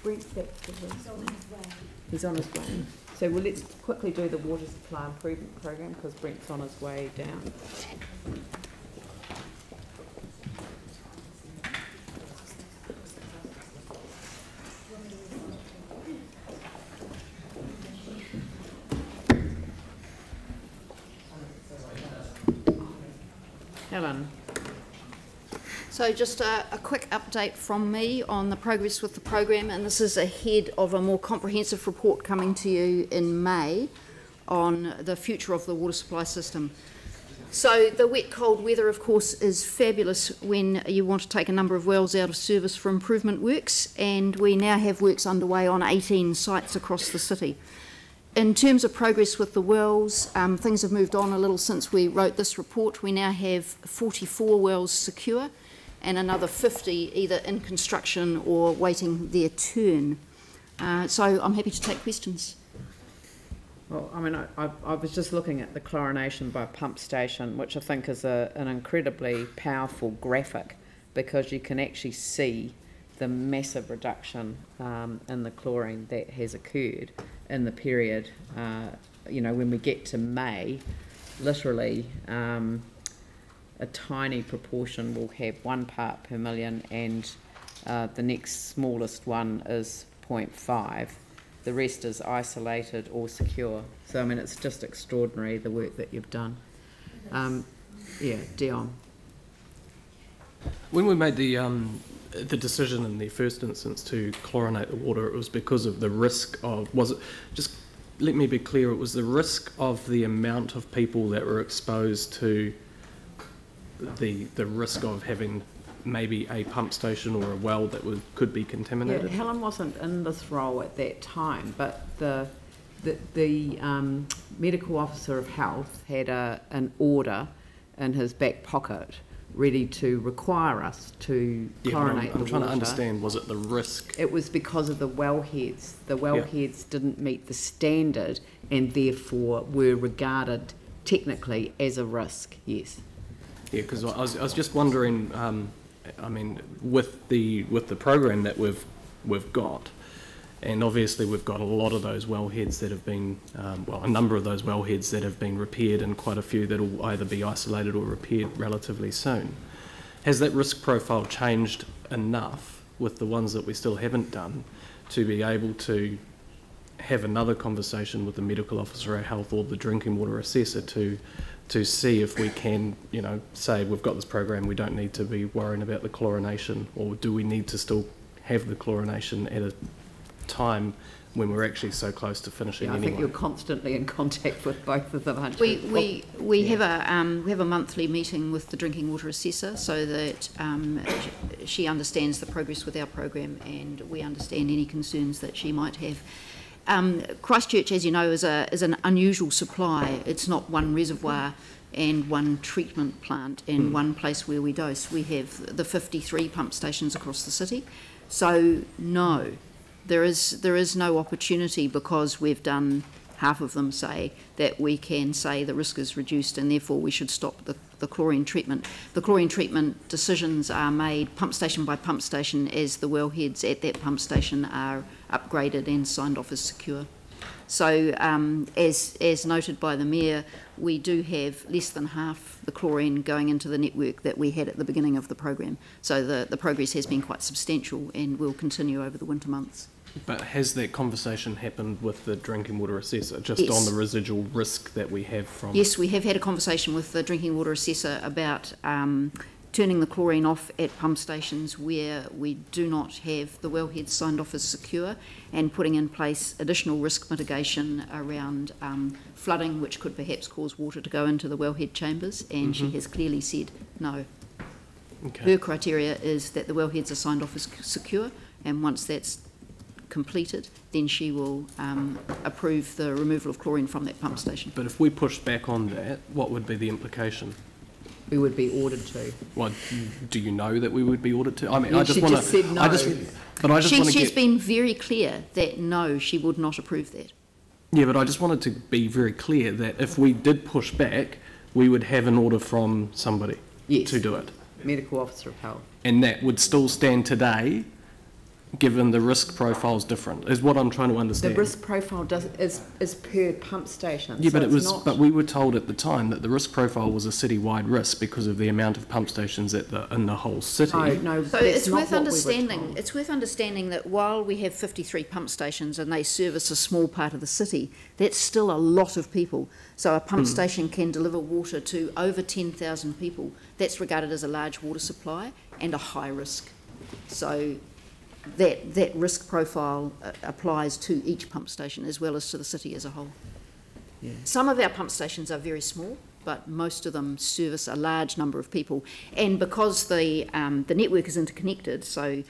Brent's back to this. He's on his way. So let's quickly do the water supply improvement program because Brent's on his way down. Helen. So just a quick update from me on the progress with the program, and this is ahead of a more comprehensive report coming to you in May on the future of the water supply system. So the wet cold weather of course is fabulous when you want to take a number of wells out of service for improvement works, and we now have works underway on 18 sites across the city. In terms of progress with the wells, things have moved on a little since we wrote this report. We now have 44 wells secure and another 50 either in construction or waiting their turn. So I'm happy to take questions. Well, I mean, I was just looking at the chlorination by pump station, which I think is an incredibly powerful graphic because you can actually see the massive reduction in the chlorine that has occurred in the period. You know, when we get to May, literally a tiny proportion will have 1 part per million, and the next smallest one is 0.5. The rest is isolated or secure. So I mean, it's just extraordinary the work that you've done. Yeah, Dion. When we made the decision in the first instance to chlorinate the water, it was because of the risk of, was it, just let me be clear, it was the risk of the amount of people that were exposed to the risk of having maybe a pump station or a well that could be contaminated? Yeah, Helen wasn't in this role at that time, but the medical officer of health had an order in his back pocket ready to require us to chlorinate the water. I'm trying to understand, was it the risk? It was because of the wellheads. The wellheads didn't meet the standard and therefore were regarded technically as a risk, yes. Yeah, because I was just wondering, I mean, with the program that we've got, and obviously we've got a lot of those wellheads that have been, well, a number of those wellheads that have been repaired, and quite a few that will either be isolated or repaired relatively soon. Has that risk profile changed enough with the ones that we still haven't done to be able to have another conversation with the medical officer of health or the drinking water assessor to see if we can, you know, say we've got this program, we don't need to be worrying about the chlorination, or do we need to still have the chlorination at a time when we're actually so close to finishing anyway? I think you're constantly in contact with both of them, aren't you? We have a monthly meeting with the drinking water assessor so that she understands the progress with our program and we understand any concerns that she might have. Christchurch, as you know, is an unusual supply. It's not one reservoir and one treatment plant in one place where we dose. We have the 53 pump stations across the city. So no, there is no opportunity, because we've done half of them, say, that we can say the risk is reduced and therefore we should stop the chlorine treatment. The chlorine treatment decisions are made pump station by pump station as the wellheads at that pump station are upgraded and signed off as secure. So as noted by the Mayor, we do have less than half the chlorine going into the network that we had at the beginning of the program. So the progress has been quite substantial and will continue over the winter months. But has that conversation happened with the drinking water assessor, just yes. on the residual risk that we have from... Yes, we have had a conversation with the drinking water assessor about turning the chlorine off at pump stations where we do not have the wellheads signed off as secure, and putting in place additional risk mitigation around flooding, which could perhaps cause water to go into the wellhead chambers, and she has clearly said no. Okay. Her criteria is that the wellheads are signed off as secure, and once that's completed, then she will approve the removal of chlorine from that pump station. But if we push back on that, what would be the implication? We would be ordered to. Well, do you know that we would be ordered to? I mean, yeah, I just want to. She just said no. She's been very clear that no, she would not approve that. Yeah, but I just wanted to be very clear that if we did push back, we would have an order from somebody to do it. Medical officer of health. And that would still stand today, given the risk profile is different, is what I'm trying to The understand. risk profile is per pump station. Yeah, so but it it's was. not- But we were told at the time that the risk profile was a city-wide risk because of the amount of pump stations in the whole city. No, So that's it's not worth what we were understanding. told. It's worth understanding that while we have 53 pump stations and they service a small part of the city, that's still a lot of people. So a pump station can deliver water to over 10,000 people. That's regarded as a large water supply and a high risk. So that risk profile applies to each pump station as well as to the city as a whole. Yeah. Some of our pump stations are very small, but most of them service a large number of people. And because the network is interconnected, so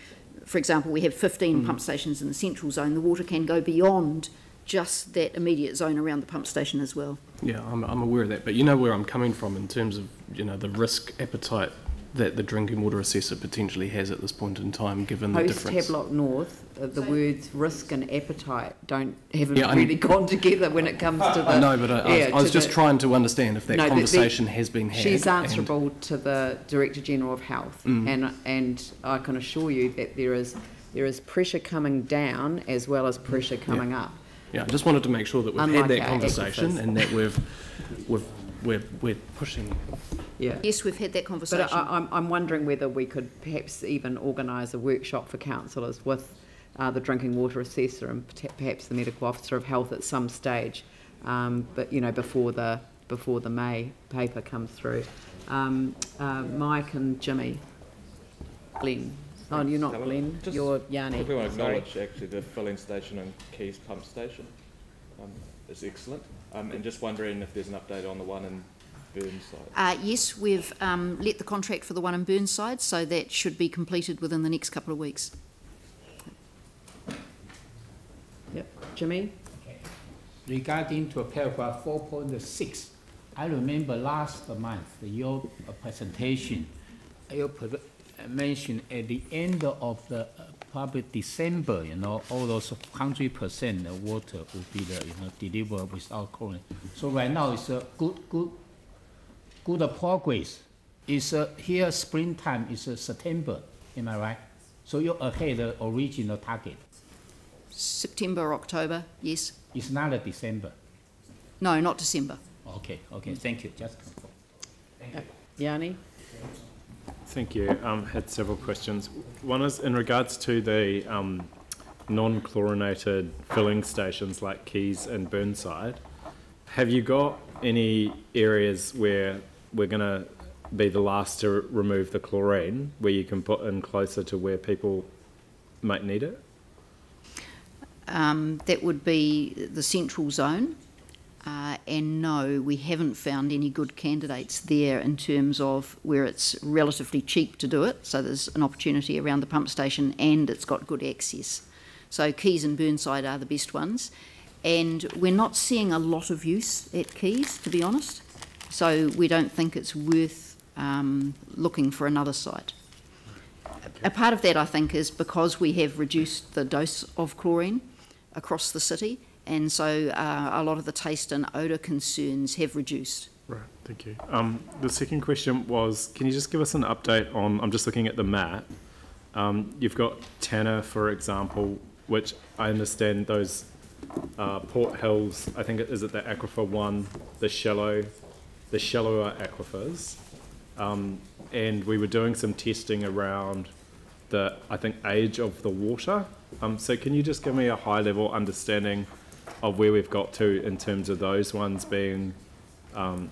for example, we have 15 pump stations in the central zone, the water can go beyond just that immediate zone around the pump station as well. Yeah, I'm aware of that, but you know where I'm coming from in terms of, you know, the risk appetite that the drinking water assessor potentially has at this point in time, given the difference. Post-Tablock North, the words risk and appetite haven't Yeah, really gone together when it comes to the... I know, but I was just trying to understand if that No, conversation has been had. She's answerable to the Director General of Health, and I can assure you that there is pressure coming down as well as pressure coming up. Yeah, I just wanted to make sure that we've Unlike had that our conversation aquifers. and that we're pushing. Yeah. Yes, we've had that conversation. But I'm wondering whether we could perhaps even organise a workshop for councillors with the drinking water assessor and perhaps the medical officer of health at some stage, but you know, before the May paper comes through. Mike and Jimmy. Glenn. Oh, you're not Glenn, you're Yanni. We want to acknowledge actually the filling station and Keys pump station is excellent, and just wondering if there's an update on the one in Burnside. Yes, we've let the contract for the one in Burnside, so that should be completed within the next couple of weeks. Yep. Jimmy? Regarding to paragraph 4.6, I remember last month your presentation, you mentioned at the end of the probably December, you know, all those 100% of water will be delivered without chlorine. So right now it's a good progress. It's here springtime is September, am I right? So you're ahead of the original target. September, October, yes. It's not a December. No, not December. Okay, thank you. Just confirm. Thank you. Yanni? Thank you. Had several questions. One is in regards to the non-chlorinated filling stations like Keys and Burnside. Have you got any areas where we're going to be the last to remove the chlorine, where you can put in closer to where people might need it? That would be the central zone. And no, we haven't found any good candidates there in terms of where it's relatively cheap to do it. So there's an opportunity around the pump station and it's got good access. So Keys and Burnside are the best ones. And we're not seeing a lot of use at Keys, to be honest. So we don't think it's worth looking for another site. A part of that, I think, is because we have reduced the dose of chlorine across the city, and so a lot of the taste and odour concerns have reduced. Right, thank you. The second question was, can you just give us an update on, I'm just looking at the map, you've got Tanner, for example, which I understand those Port Hills, I think is it the Aquifer 1, the shallower aquifers, and we were doing some testing around the, I think, age of the water. So can you just give me a high-level understanding of where we've got to in terms of those ones being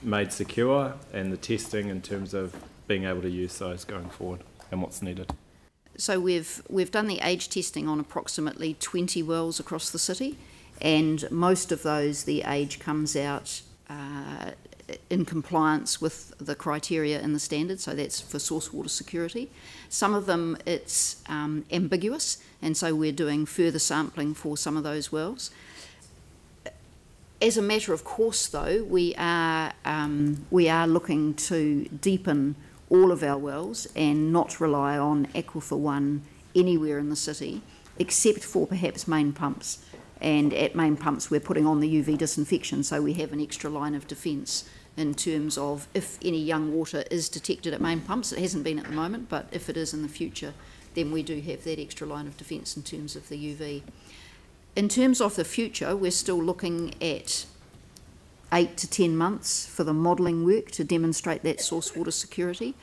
made secure and the testing in terms of being able to use those going forward and what's needed? So we've done the age testing on approximately 20 wells across the city, and most of those, the age comes out in compliance with the criteria and the standards, so that's for source water security. Some of them it's ambiguous, and so we're doing further sampling for some of those wells. As a matter of course, though, we are looking to deepen all of our wells and not rely on Aquifer 1 anywhere in the city, except for perhaps main pumps. And at main pumps, we're putting on the UV disinfection, so we have an extra line of defence in terms of if any young water is detected at main pumps. It hasn't been at the moment, but if it is in the future, then we do have that extra line of defence in terms of the UV. In terms of the future, we're still looking at 8 to 10 months for the modelling work to demonstrate that source water security,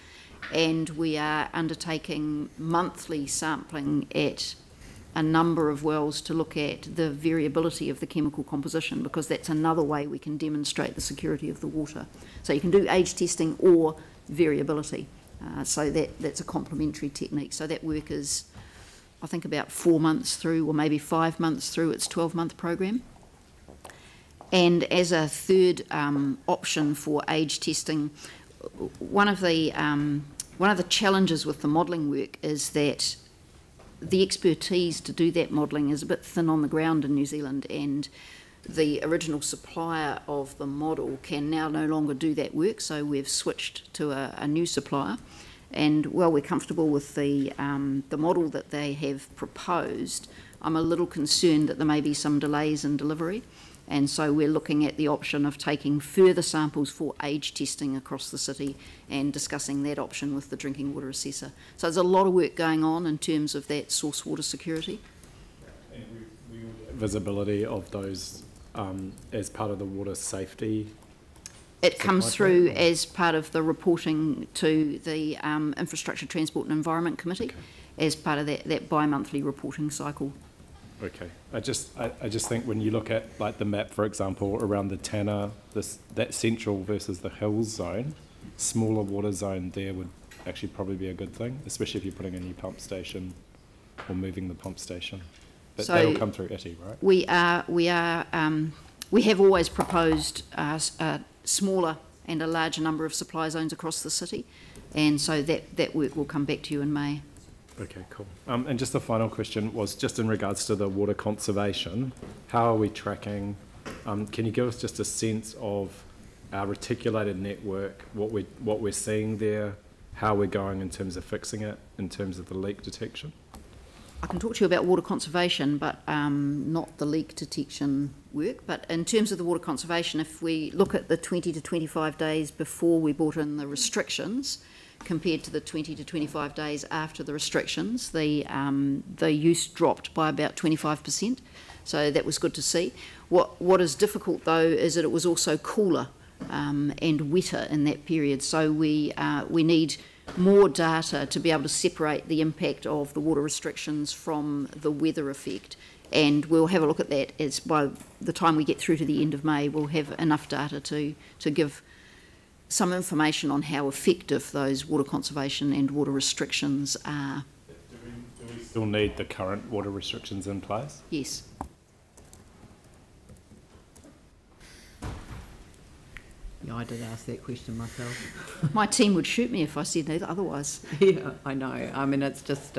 and we are undertaking monthly sampling at a number of wells to look at the variability of the chemical composition, because that's another way we can demonstrate the security of the water. So you can do age testing or variability, so that's a complementary technique. So that work is, I think, about 4 months through, or maybe 5 months through its 12-month program. And as a third option for age testing, one of the challenges with the modelling work is that the expertise to do that modelling is a bit thin on the ground in New Zealand, and the original supplier of the model can now no longer do that work, so we've switched to a new supplier. And while we're comfortable with the model that they have proposed, I'm a little concerned that there may be some delays in delivery, and so we're looking at the option of taking further samples for age testing across the city and discussing that option with the drinking water assessor. So there's a lot of work going on in terms of that source water security. And we will get visibility of those as part of the water safety? It comes through as part of the reporting to the Infrastructure, Transport and Environment Committee, as part of that bi-monthly reporting cycle. Okay, I just think when you look at like the map, for example, around the Tanner, that central versus the hills zone, smaller water zone there would actually probably be a good thing, especially if you're putting a new pump station or moving the pump station. But so that'll come through ITI, right? We have always proposed a smaller and a larger number of supply zones across the city, and so that work will come back to you in May. Okay, cool. And just the final question was just in regards to the water conservation. How are we tracking? Can you give us just a sense of our reticulated network, what we're seeing there, how we're going in terms of fixing it, in terms of the leak detection? I can talk to you about water conservation, but not the leak detection work. But in terms of the water conservation, if we look at the 20 to 25 days before we brought in the restrictions, compared to the 20 to 25 days after the restrictions, the use dropped by about 25%. So that was good to see. What is difficult though is that it was also cooler and wetter in that period. So we need more data to be able to separate the impact of the water restrictions from the weather effect. And we'll have a look at that as by the time we get through to the end of May, we'll have enough data to give some information on how effective those water conservation and water restrictions are. Do we still need the current water restrictions in place? Yes. Yeah, I did ask that question myself. My team would shoot me if I said otherwise. Yeah, I know. I mean, it's just...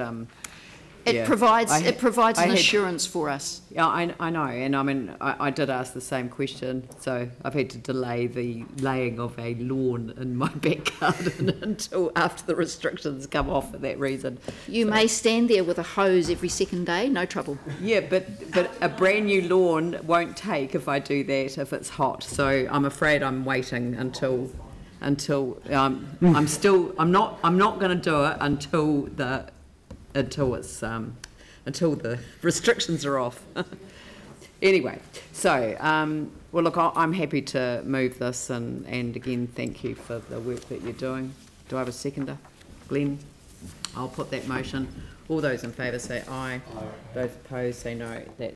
It provides an assurance for us. Yeah, I know, and I mean, I did ask the same question, so I've had to delay the laying of a lawn in my back garden until after the restrictions come off for that reason. You may stand there with a hose every second day, no trouble. Yeah, but a brand new lawn won't take if I do that if it's hot, so I'm afraid I'm waiting until I'm not going to do it until the restrictions are off. Anyway, so well, look, I'm happy to move this, and again, thank you for the work that you're doing. Do I have a seconder? Glenn? I'll put that motion. All those in favour say aye. Those opposed say no. That